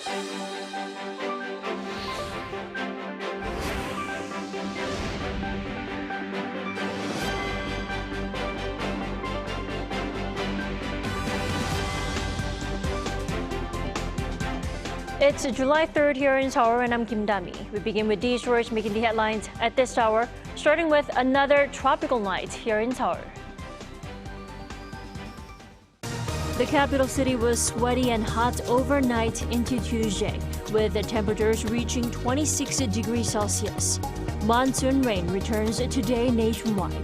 It's July 3rd here in Seoul, and I'm Kim Dami. We begin with these stories making the headlines at this hour, starting with another tropical night here in Seoul. The capital city was sweaty and hot overnight into Tuesday, with the temperatures reaching 26 degrees Celsius. Monsoon rain returns today nationwide.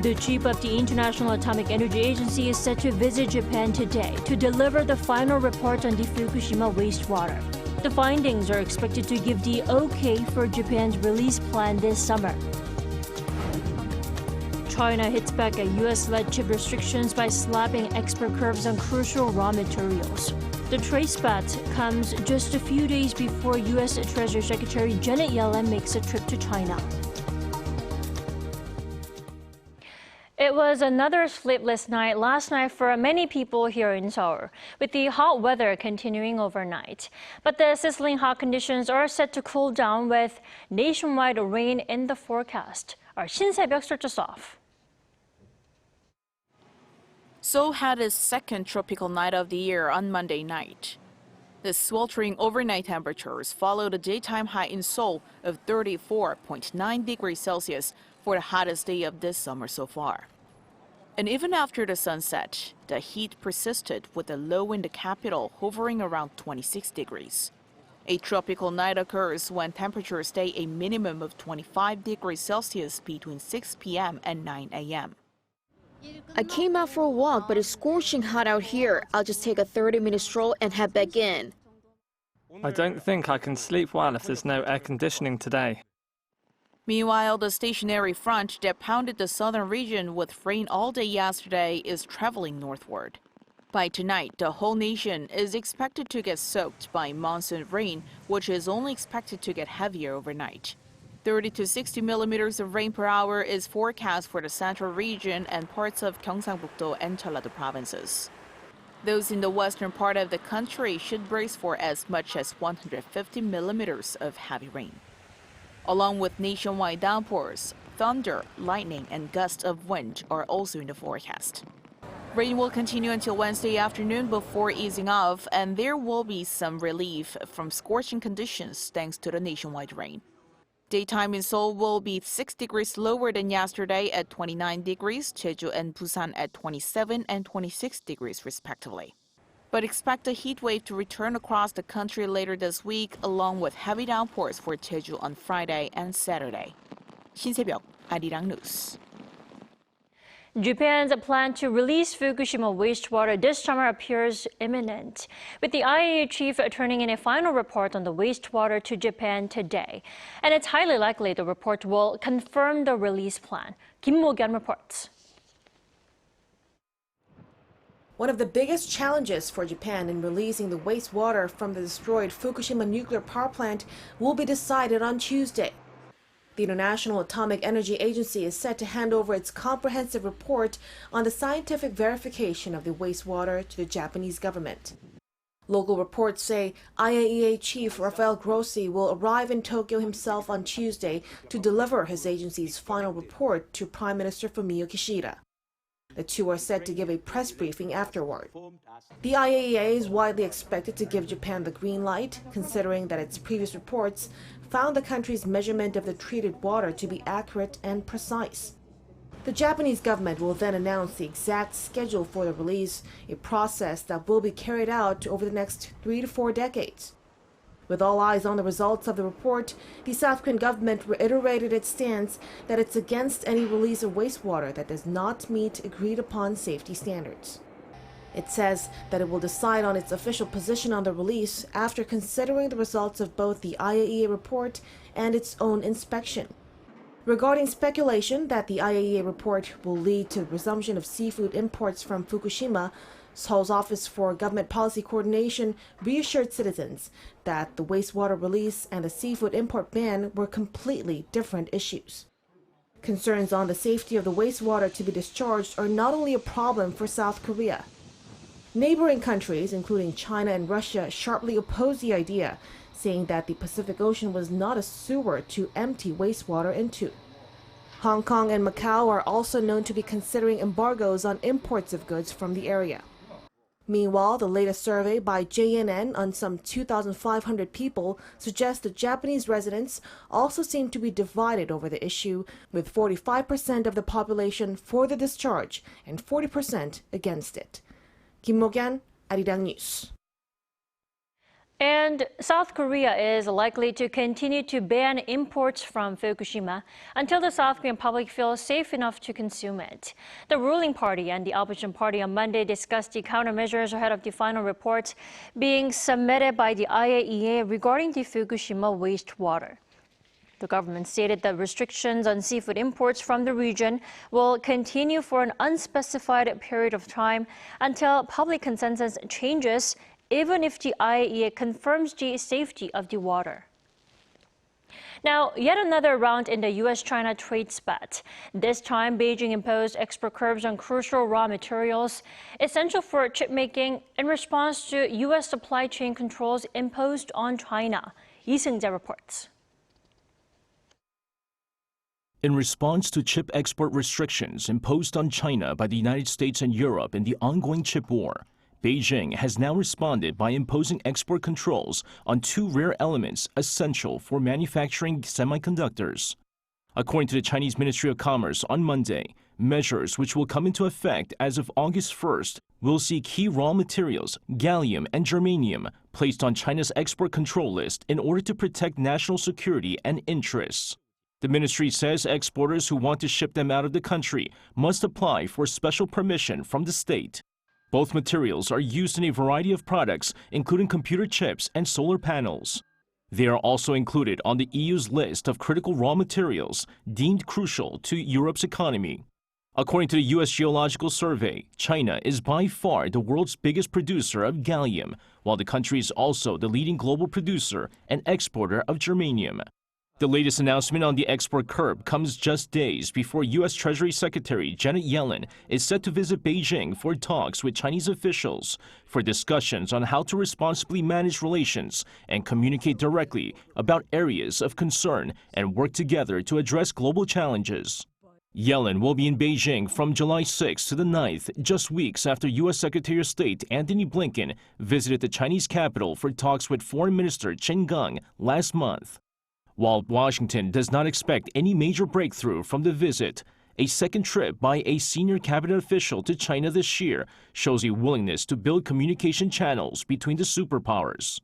The chief of the International Atomic Energy Agency is set to visit Japan today to deliver the final report on the Fukushima wastewater. The findings are expected to give the okay for Japan's release plan this summer. China hits back at U.S.-led chip restrictions by slapping export curbs on crucial raw materials. The trade spat comes just a few days before U.S. Treasury Secretary Janet Yellen makes a trip to China. It was another sleepless night last night for many people here in Seoul, with the hot weather continuing overnight. But the sizzling hot conditions are set to cool down with nationwide rain in the forecast. Our 신새벽 starts us off. Seoul had its second tropical night of the year on Monday night. The sweltering overnight temperatures followed a daytime high in Seoul of 34.9 degrees Celsius for the hottest day of this summer so far. And even after the sunset, the heat persisted with the low in the capital hovering around 26 degrees. A tropical night occurs when temperatures stay a minimum of 25 degrees Celsius between 6 p.m. and 9 a.m. I came out for a walk, but it's scorching hot out here. I'll just take a 30-minute stroll and head back in. I don't think I can sleep well if there's no air conditioning today. Meanwhile, the stationary front that pounded the southern region with rain all day yesterday is traveling northward. By tonight, the whole nation is expected to get soaked by monsoon rain, which is only expected to get heavier overnight. 30 to 60 millimeters of rain per hour is forecast for the central region and parts of Gyeongsangbuk-do and Jeollado provinces. Those in the western part of the country should brace for as much as 150 millimeters of heavy rain. Along with nationwide downpours, thunder, lightning, and gusts of wind are also in the forecast. Rain will continue until Wednesday afternoon before easing off, and there will be some relief from scorching conditions thanks to the nationwide rain. Daytime in Seoul will be 6 degrees lower than yesterday at 29 degrees, Jeju and Busan at 27 and 26 degrees respectively. But expect a heat wave to return across the country later this week, along with heavy downpours for Jeju on Friday and Saturday. 신새벽, Arirang News. Japan's plan to release Fukushima wastewater this summer appears imminent, with the IAEA chief turning in a final report on the wastewater to Japan today. And it's highly likely the report will confirm the release plan. Kim Mo-gyun reports. One of the biggest challenges for Japan in releasing the wastewater from the destroyed Fukushima nuclear power plant will be decided on Tuesday. The International Atomic Energy Agency is set to hand over its comprehensive report on the scientific verification of the wastewater to the Japanese government. Local reports say IAEA Chief Rafael Grossi will arrive in Tokyo himself on Tuesday to deliver his agency's final report to Prime Minister Fumio Kishida. The two are set to give a press briefing afterward. The IAEA is widely expected to give Japan the green light, considering that its previous reports found the country's measurement of the treated water to be accurate and precise. The Japanese government will then announce the exact schedule for the release, a process that will be carried out over the next 3 to 4 decades. With all eyes on the results of the report, the South Korean government reiterated its stance that it's against any release of wastewater that does not meet agreed-upon safety standards. It says that it will decide on its official position on the release after considering the results of both the IAEA report and its own inspection. Regarding speculation that the IAEA report will lead to the resumption of seafood imports from Fukushima, Seoul's Office for Government Policy Coordination reassured citizens that the wastewater release and the seafood import ban were completely different issues. Concerns on the safety of the wastewater to be discharged are not only a problem for South Korea. Neighboring countries, including China and Russia, sharply oppose the idea, saying that the Pacific Ocean was not a sewer to empty wastewater into. Hong Kong and Macau are also known to be considering embargoes on imports of goods from the area. Meanwhile, the latest survey by Jenin on some 2,500 people suggests that Japanese residents also seem to be divided over the issue, with 45% of the population for the discharge and 40% against it. Kim Mo-kyan, Arirang News. And South Korea is likely to continue to ban imports from Fukushima until the South Korean public feels safe enough to consume it. The ruling party and the opposition party on Monday discussed the countermeasures ahead of the final report being submitted by the IAEA regarding the Fukushima wastewater. The government stated that restrictions on seafood imports from the region will continue for an unspecified period of time until public consensus changes, even if the IAEA confirms the safety of the water. Now, yet another round in the U.S.-China trade spat. This time, Beijing imposed export curbs on crucial raw materials essential for chip making in response to U.S. supply chain controls imposed on China. Lee Seung-jae reports. In response to chip export restrictions imposed on China by the United States and Europe in the ongoing chip war, Beijing has now responded by imposing export controls on two rare elements essential for manufacturing semiconductors. According to the Chinese Ministry of Commerce on Monday, measures which will come into effect as of August 1st will see key raw materials, gallium and germanium, placed on China's export control list in order to protect national security and interests. The ministry says exporters who want to ship them out of the country must apply for special permission from the state. Both materials are used in a variety of products, including computer chips and solar panels. They are also included on the EU's list of critical raw materials deemed crucial to Europe's economy. According to the U.S. Geological Survey, China is by far the world's biggest producer of gallium, while the country is also the leading global producer and exporter of germanium. The latest announcement on the export curb comes just days before U.S. Treasury Secretary Janet Yellen is set to visit Beijing for talks with Chinese officials for discussions on how to responsibly manage relations and communicate directly about areas of concern and work together to address global challenges. Yellen will be in Beijing from July 6th to the 9th, just weeks after U.S. Secretary of State Antony Blinken visited the Chinese capital for talks with Foreign Minister Qin Gang last month. While Washington does not expect any major breakthrough from the visit, a second trip by a senior cabinet official to China this year shows a willingness to build communication channels between the superpowers.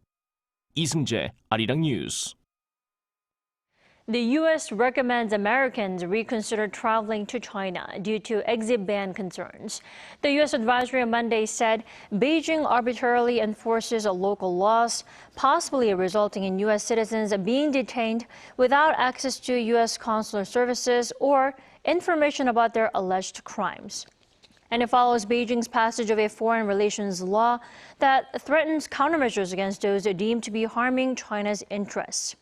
Lee Seung-jae, Arirang News. The U.S. recommends Americans reconsider traveling to China due to exit ban concerns. The U.S. advisory on Monday said Beijing arbitrarily enforces local laws, possibly resulting in U.S. citizens being detained without access to U.S. consular services or information about their alleged crimes. And it follows Beijing's passage of a foreign relations law that threatens countermeasures against those deemed to be harming China's interests.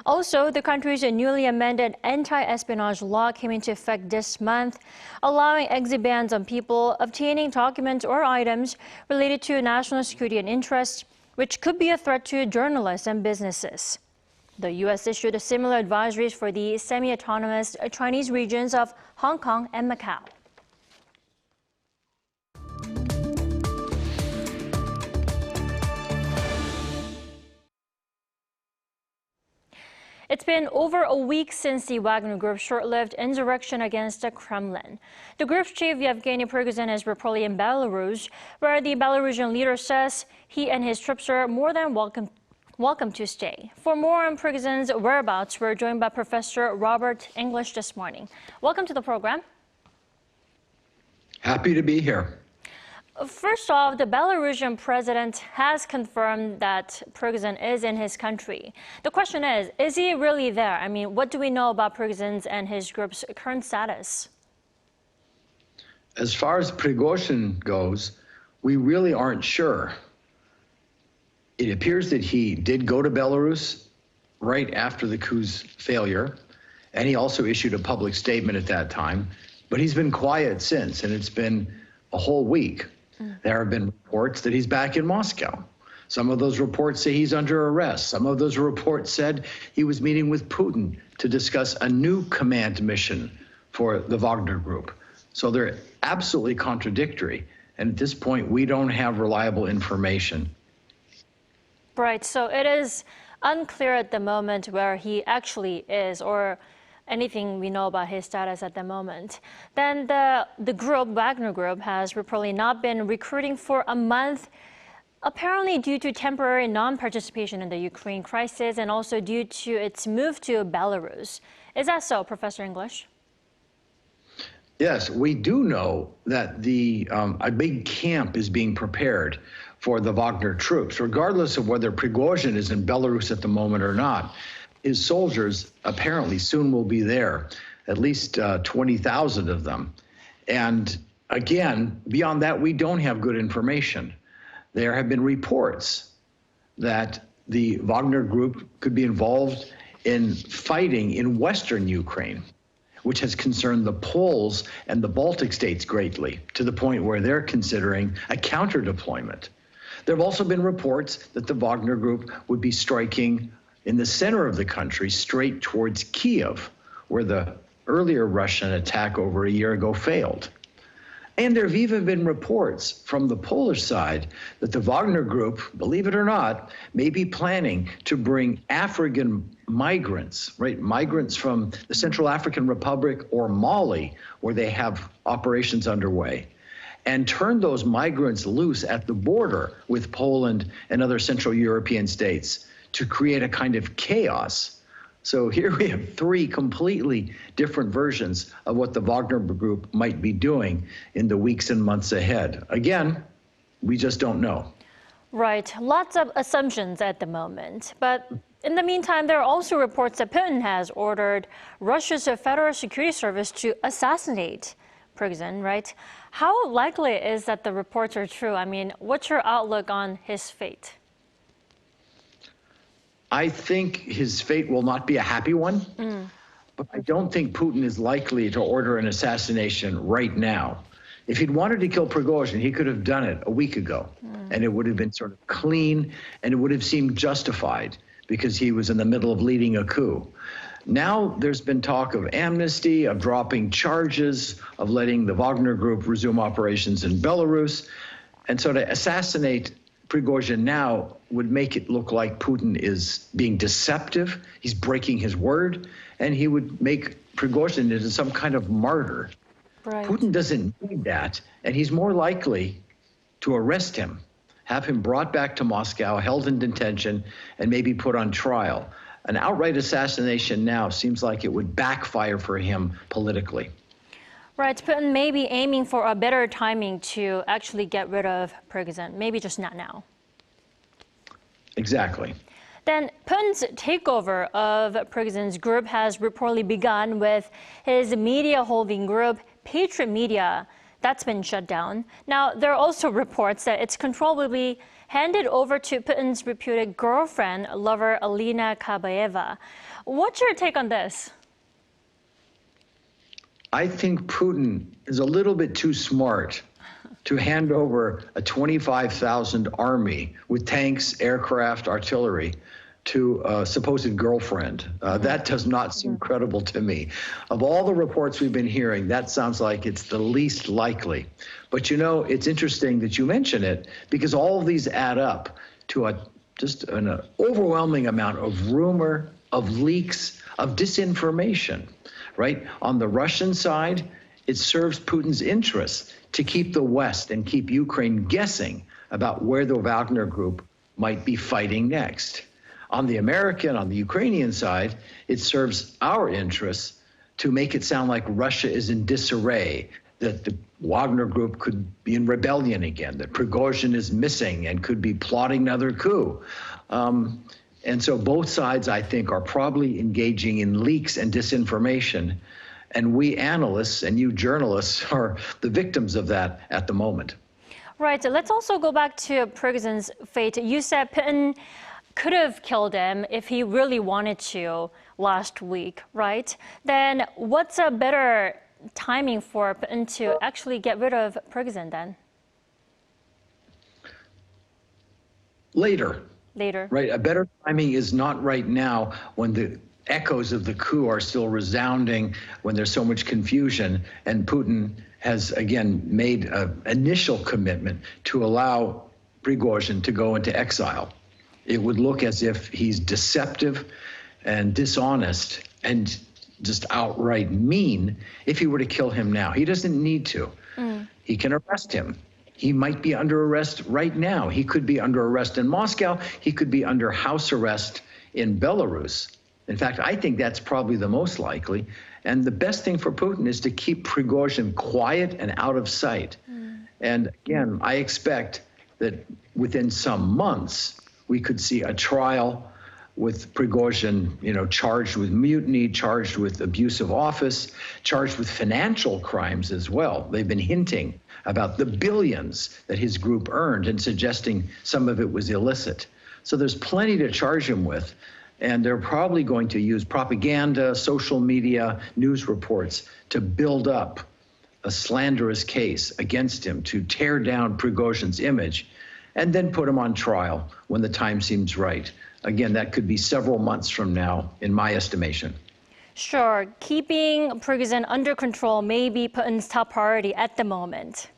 Also, the country's newly amended anti-espionage law came into effect this month, allowing exit bans on people obtaining documents or items related to national security and interests, which could be a threat to journalists and businesses. The U.S. issued similar advisories for the semi-autonomous Chinese regions of Hong Kong and Macau. It's been over a week since the Wagner Group's short-lived insurrection against the Kremlin. The group's chief, Yevgeny Prigozhin, is reportedly in Belarus, where the Belarusian leader says he and his troops are more than welcome to stay. For more on Prigozhin's whereabouts, we're joined by Professor Robert English this morning. Welcome to the program. Happy to be here. First off, the Belarusian president has confirmed that Prigozhin is in his country. The question is he really there? I mean, what do we know about Prigozhin's and his group's current status? As far as Prigozhin goes, we really aren't sure. It appears that he did go to Belarus right after the coup's failure, and he also issued a public statement at that time, but he's been quiet since, and it's been a whole week. There have been reports that he's back in Moscow. Some of those reports say he's under arrest. Some of those reports said he was meeting with Putin to discuss a new command mission for the Wagner Group. So they're absolutely contradictory. And at this point, we don't have reliable information. Right, so it is unclear at the moment where he actually is or anything we know about his status at the moment. Then the group, Wagner Group, has reportedly not been recruiting for a month, apparently due to temporary non-participation in the Ukraine crisis and also due to its move to Belarus. Is that so, Professor English? Yes, we do know that a big camp is being prepared for the Wagner troops, regardless of whether Prigozhin is in Belarus at the moment or not. His soldiers apparently soon will be there, at least 20,000 of them. And again, beyond that, we don't have good information. There have been reports that the Wagner Group could be involved in fighting in Western Ukraine, which has concerned the Poles and the Baltic states greatly, to the point where they're considering a counter-deployment. There have also been reports that the Wagner Group would be striking in the center of the country, straight towards Kiev, where the earlier Russian attack over a year ago failed. And there have even been reports from the Polish side that the Wagner Group, believe it or not, may be planning to bring African migrants, right? Migrants from the Central African Republic or Mali, where they have operations underway, and turn those migrants loose at the border with Poland and other Central European states to create a kind of chaos. So here we have three completely different versions of what the Wagner Group might be doing in the weeks and months ahead. Again, we just don't know. Right, lots of assumptions at the moment. But in the meantime, there are also reports that Putin has ordered Russia's Federal Security Service to assassinate Prigozhin, right? How likely is that the reports are true? I mean, what's your outlook on his fate? I think his fate will not be a happy one, but I don't think Putin is likely to order an assassination right now. If he'd wanted to kill Prigozhin, he could have done it a week ago, and it would have been sort of clean, and it would have seemed justified because he was in the middle of leading a coup. Now there's been talk of amnesty, of dropping charges, of letting the Wagner Group resume operations in Belarus. And so to assassinate Prigozhin now would make it look like Putin is being deceptive, he's breaking his word, and he would make Prigozhin into some kind of martyr. Right. Putin doesn't need that, and he's more likely to arrest him, have him brought back to Moscow, held in detention, and maybe put on trial. An outright assassination now seems like it would backfire for him politically. Right, Putin may be aiming for a better timing to actually get rid of Prigozhin, maybe just not now. Exactly. Then Putin's takeover of Prigozhin's group has reportedly begun with his media holding group, Patriot Media, that's been shut down. Now, there are also reports that its control will be handed over to Putin's reputed girlfriend, lover Alina Kabaeva. What's your take on this? I think Putin is a little bit too smart to hand over a 25,000 army with tanks, aircraft, artillery to a supposed girlfriend. That does not seem credible to me. Of all the reports we've been hearing, that sounds like it's the least likely. But you know, it's interesting that you mention it because all of these add up to just an overwhelming amount of rumor, of leaks, of disinformation, right? On the Russian side, it serves Putin's interests to keep the West and keep Ukraine guessing about where the Wagner Group might be fighting next. On the American, on the Ukrainian side, it serves our interests to make it sound like Russia is in disarray, that the Wagner Group could be in rebellion again, that Prigozhin is missing and could be plotting another coup. And so both sides, I think, are probably engaging in leaks and disinformation. And we analysts and you journalists are the victims of that at the moment. Right. Let's also go back to Prigozhin's fate. You said Putin could have killed him if he really wanted to last week, right? Then what's a better timing for Putin to actually get rid of Prigozhin then? Later. Later. Right. A better timing is not right now when the echoes of the coup are still resounding, when there's so much confusion, and Putin has again made an initial commitment to allow Prigozhin to go into exile. It would look as if he's deceptive and dishonest and just outright mean if he were to kill him now. He doesn't need to. He can arrest him. He might be under arrest right now. He could be under arrest in Moscow. He could be under house arrest in Belarus. In fact, I think that's probably the most likely. And the best thing for Putin is to keep Prigozhin quiet and out of sight. And again, I expect that within some months, we could see a trial with Prigozhin, charged with mutiny, charged with abuse of office, charged with financial crimes as well. They've been hinting about the billions that his group earned and suggesting some of it was illicit. So there's plenty to charge him with. And they're probably going to use propaganda, social media, news reports to build up a slanderous case against him, to tear down Prigozhin's image, and then put him on trial when the time seems right. Again, that could be several months from now, in my estimation. Sure, keeping Prigozhin under control may be Putin's top priority at the moment.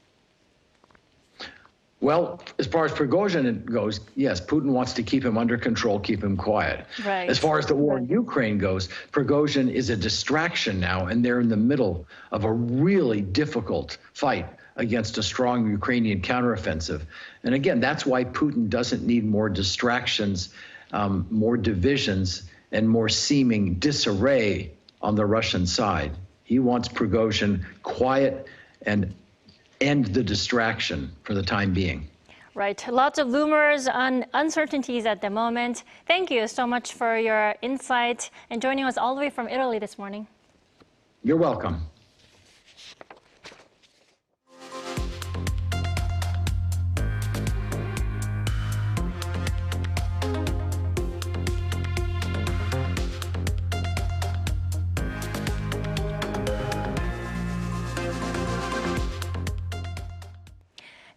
Well, as far as Prigozhin goes, yes, Putin wants to keep him under control, keep him quiet. Right. As far as the war in Ukraine goes, Prigozhin is a distraction now, and they're in the middle of a really difficult fight against a strong Ukrainian counteroffensive. And again, that's why Putin doesn't need more distractions, more divisions, and more seeming disarray on the Russian side. He wants Prigozhin quiet and end the distraction for the time being. Right. Lots of rumors and uncertainties at the moment. Thank you so much for your insight and joining us all the way from Italy this morning. You're welcome.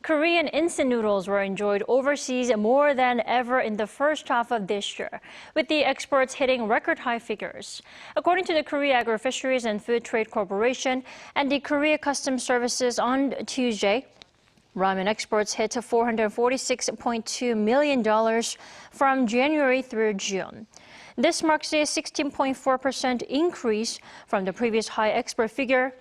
Korean instant noodles were enjoyed overseas more than ever in the first half of this year, with the exports hitting record high figures. According to the Korea Agro-Fisheries and Food Trade Corporation and the Korea Customs Services on Tuesday, ramen exports hit $446.2 million from January through June. This marks a 16.4% increase from the previous high export figure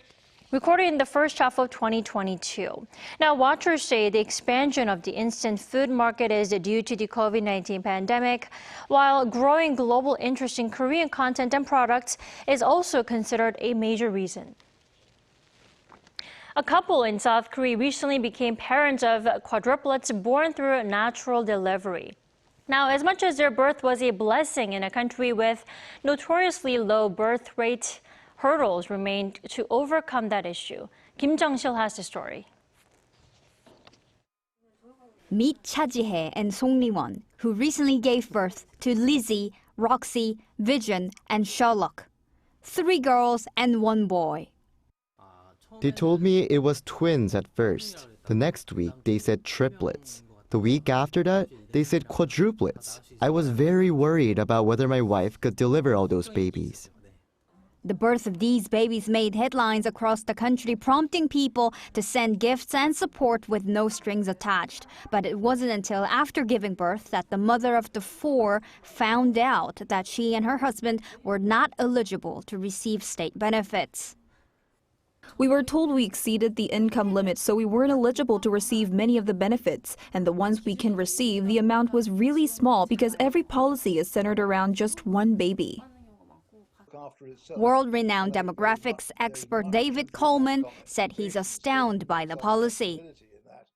recorded in the first half of 2022. Now, watchers say the expansion of the instant food market is due to the COVID-19 pandemic, while growing global interest in Korean content and products is also considered a major reason. A couple in South Korea recently became parents of quadruplets born through natural delivery. Now, as much as their birth was a blessing in a country with notoriously low birth rate, hurdles remained to overcome that issue. Kim Jung-sil has the story. Meet Cha Ji-hye and Song Li-won, who recently gave birth to Lizzie, Roxy, Vision, and Sherlock. 3 girls and 1 boy. They told me it was twins at first. The next week, they said triplets. The week after that, they said quadruplets. I was very worried about whether my wife could deliver all those babies. The birth of these babies made headlines across the country, prompting people to send gifts and support with no strings attached. But it wasn't until after giving birth that the mother of the 4 found out that she and her husband were not eligible to receive state benefits. We were told we exceeded the income limit, so we weren't eligible to receive many of the benefits. And the ones we can receive, the amount was really small because every policy is centered around just 1 baby. World-renowned demographics expert David Coleman said he's astounded by the policy.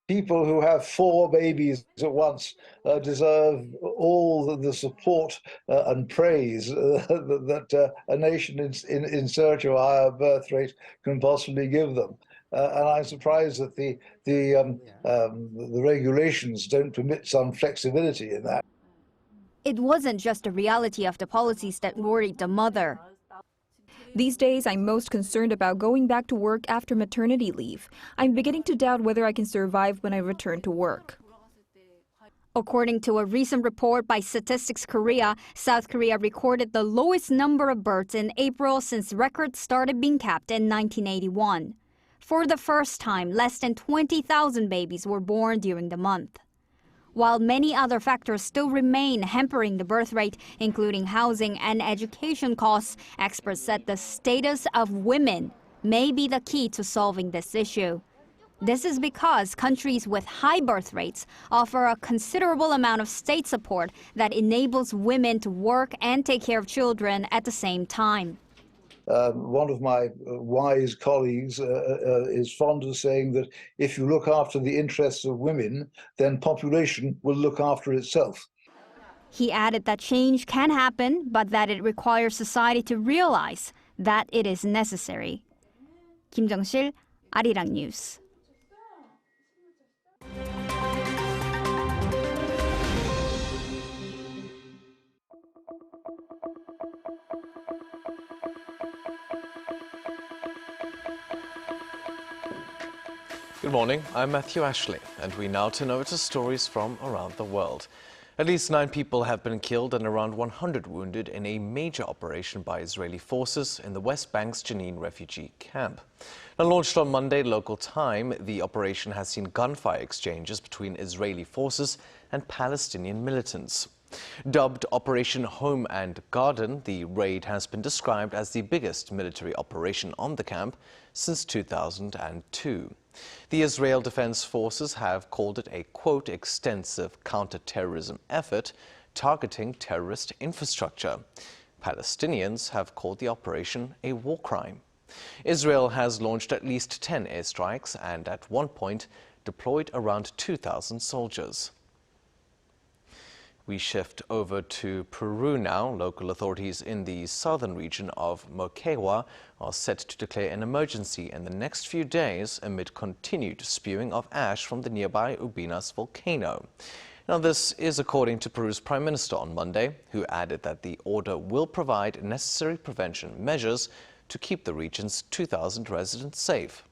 People who have 4 babies at once deserve all the support and praise that a nation in search of a higher birth rate can possibly give them. And I'm surprised that the regulations don't permit some flexibility in that. It wasn't just the reality of the policies that worried the mother. These days, I'm most concerned about going back to work after maternity leave. I'm beginning to doubt whether I can survive when I return to work. According to a recent report by Statistics Korea, South Korea recorded the lowest number of births in April since records started being kept in 1981. For the first time, less than 20,000 babies were born during the month. While many other factors still remain hampering the birth rate, including housing and education costs, experts said the status of women may be the key to solving this issue. This is because countries with high birth rates offer a considerable amount of state support that enables women to work and take care of children at the same time. One of my wise colleagues is fond of saying that if you look after the interests of women, then population will look after itself. He added that change can happen, but that it requires society to realize that it is necessary. Kim Jung-sil, Arirang News. Good morning, I'm Matthew Ashley, and we now turn over to stories from around the world. At least 9 people have been killed and around 100 wounded in a major operation by Israeli forces in the West Bank's Jenin refugee camp. Now, launched on Monday local time, the operation has seen gunfire exchanges between Israeli forces and Palestinian militants. Dubbed Operation Home and Garden, the raid has been described as the biggest military operation on the camp since 2002. The Israel Defense Forces have called it a, quote, extensive counter-terrorism effort targeting terrorist infrastructure. Palestinians have called the operation a war crime. Israel has launched at least 10 airstrikes and at one point deployed around 2,000 soldiers. We shift over to Peru now. Local authorities in the southern region of Moquegua are set to declare an emergency in the next few days amid continued spewing of ash from the nearby Ubinas volcano. Now, this is according to Peru's Prime Minister on Monday, who added that the order will provide necessary prevention measures to keep the region's 2,000 residents safe.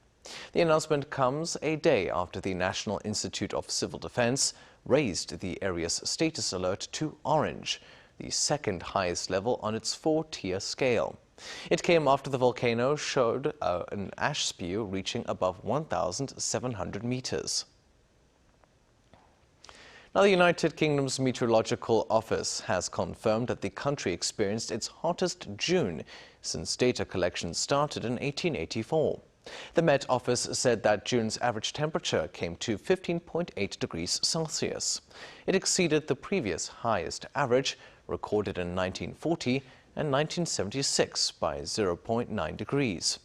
The announcement comes a day after the National Institute of Civil Defense raised the area's status alert to orange, the second highest level on its 4-tier scale. It came after the volcano showed an ash spew reaching above 1,700 meters. Now, the United Kingdom's Meteorological Office has confirmed that the country experienced its hottest June since data collection started in 1884. The Met Office said that June's average temperature came to 15.8 degrees Celsius. It exceeded the previous highest average recorded in 1940 and 1976 by 0.9 degrees.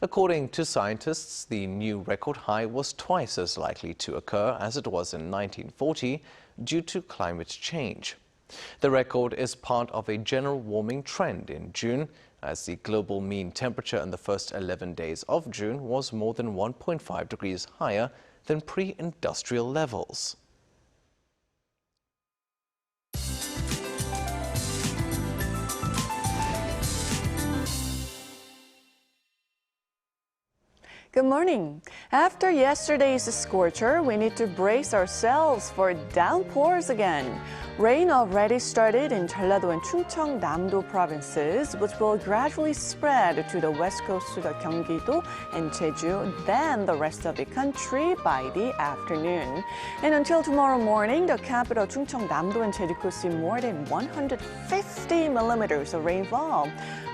According to scientists, the new record high was twice as likely to occur as it was in 1940 due to climate change. The record is part of a general warming trend in June, as the global mean temperature in the first 11 days of June was more than 1.5 degrees higher than pre-industrial levels. Good morning. After yesterday's scorcher, we need to brace ourselves for downpours again. Rain already started in Jeollado and Chungcheong-Namdo provinces, which will gradually spread to the west coast to the Gyeonggi-do and Jeju, then the rest of the country by the afternoon. And until tomorrow morning, the capital Chungcheong-Namdo and Jeju could see more than 150 millimeters of rainfall.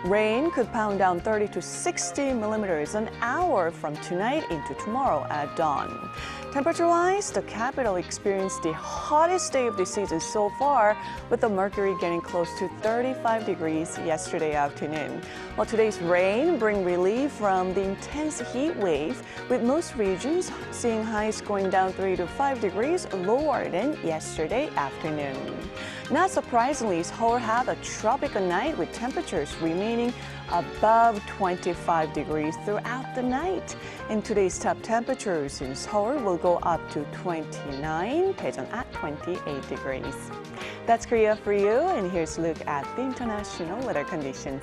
Rain could pound down 30 to 60 millimeters an hour from tonight into tomorrow at dawn. Temperature-wise, the capital experienced the hottest day of the season so far, with the mercury getting close to 35 degrees yesterday afternoon. While today's rain brings relief from the intense heat wave, with most regions seeing highs going down 3 to 5 degrees lower than yesterday afternoon. Not surprisingly, Seoul had a tropical night with temperatures remaining above 25 degrees throughout the night. And today's top temperatures in Seoul will go up to 29, Daejeon at 28 degrees. That's Korea for you, and here's a look at the international weather conditions.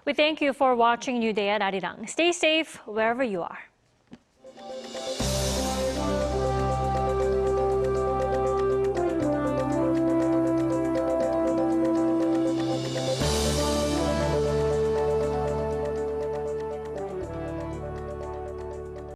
We thank you for watching New Day at Arirang. Stay safe wherever you are.